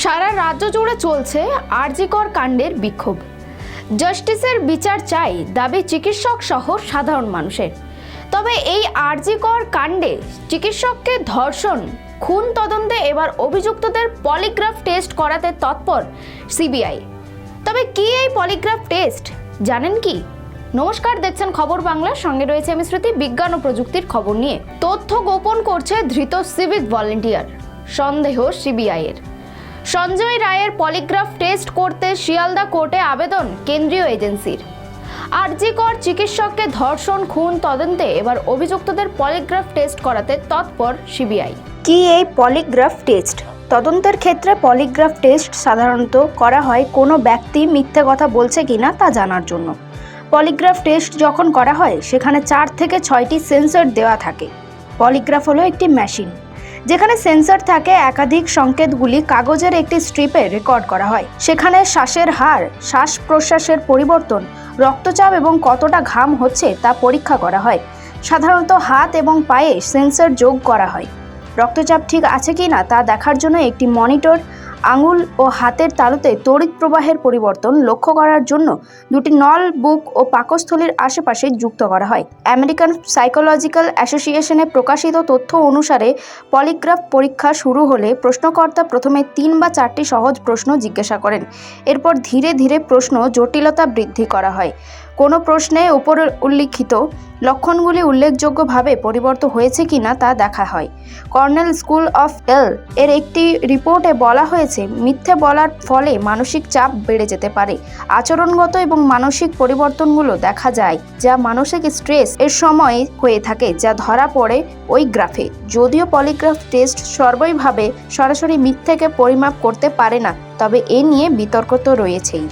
সারা রাজ্য জুড়ে চলছে আরজি কর কাণ্ডের বিক্ষোভ। জাস্টিসের বিচার চাই দাবি চিকিৎসক সহ সাধারণ মানুষের। তবে এই আরজি কর কাণ্ডে চিকিৎসককে ধর্ষণ খুন তদন্তে এবার অভিযুক্তদের পলিগ্রাফ টেস্ট করাতে তৎপর সিবিআই। তবে কি এই পলিগ্রাফ টেস্ট জানেন কি? নমস্কার, দেখছেন খবর বাংলার সঙ্গে রয়েছে আমি শ্রুতি। বিজ্ঞান ও প্রযুক্তির খবর নিয়ে তথ্য গোপন করছে ধৃত সিভিক ভলেন্টিয়ার, সন্দেহ সিবিআই এর। সঞ্জয় রায়ের পলিগ্রাফ টেস্ট করতে শিয়ালদা কোর্টে আবেদন কেন্দ্রীয় এজেন্সির। আরজি কর চিকিৎসককে ধর্ষণ খুন তদন্তে এবার অভিযুক্তদের পলিগ্রাফ টেস্ট করাতে তৎপর সিবিআই। কি এই পলিগ্রাফ টেস্ট? তদন্তের ক্ষেত্রে পলিগ্রাফ টেস্ট সাধারণত করা হয় কোনো ব্যক্তি মিথ্যে কথা বলছে কিনা তা জানার জন্য। পলিগ্রাফ টেস্ট যখন করা হয় সেখানে 4 থেকে 6টি সেন্সর দেওয়া থাকে। পলিগ্রাফ হলো একটি মেশিন যেখানে সেন্সর থাকে, একাধিক সংকেতগুলি কাগজের একটি স্ট্রিপে রেকর্ড করা হয়। সেখানে শ্বাসের হার, শ্বাস প্রশ্বাসের পরিবর্তন, রক্তচাপ এবং কতটা ঘাম হচ্ছে তা পরীক্ষা করা হয়। সাধারণত হাত এবং পায়ে সেন্সর যোগ করা হয়। রক্তচাপ ঠিক আছে কিনা তা দেখার জন্য একটি মনিটর, আঙুল ও হাতের তালুতে তড়িৎ প্রবাহের পরিবর্তন লক্ষ্য করার জন্য দুটি নল, বুক ও পাকস্থলীর আশেপাশে যুক্ত করা হয়। আমেরিকান সাইকোলজিক্যাল অ্যাসোসিয়েশনে প্রকাশিত তথ্য অনুসারে পলিগ্রাফ পরীক্ষা শুরু হলে প্রশ্নকর্তা প্রথমে 3 বা 4টি সহজ প্রশ্ন জিজ্ঞাসা করেন। এরপর ধীরে ধীরে প্রশ্ন জটিলতা বৃদ্ধি করা হয়। কোনো প্রশ্নে উপরে উল্লিখিত লক্ষণগুলি উল্লেখযোগ্যভাবে পরিবর্তন হয়েছে কিনা তা দেখা হয়। কর্নেল স্কুল অফ এর একটি রিপোর্টে বলা হয়েছে, মিথ্যে বলার ফলে মানসিক চাপ বেড়ে যেতে পারে। আচরণগত এবং মানসিক পরিবর্তনগুলো দেখা যায় যা মানসিক স্ট্রেস এর সময় হয়ে থাকে, যা ধরা পড়ে ওই গ্রাফে। যদিও পলিগ্রাফ টেস্ট সর্বৈভাবে সরাসরি মিথ্যেকে পরিমাপ করতে পারে না, তবে এ নিয়ে বিতর্ক তো রয়েছেই।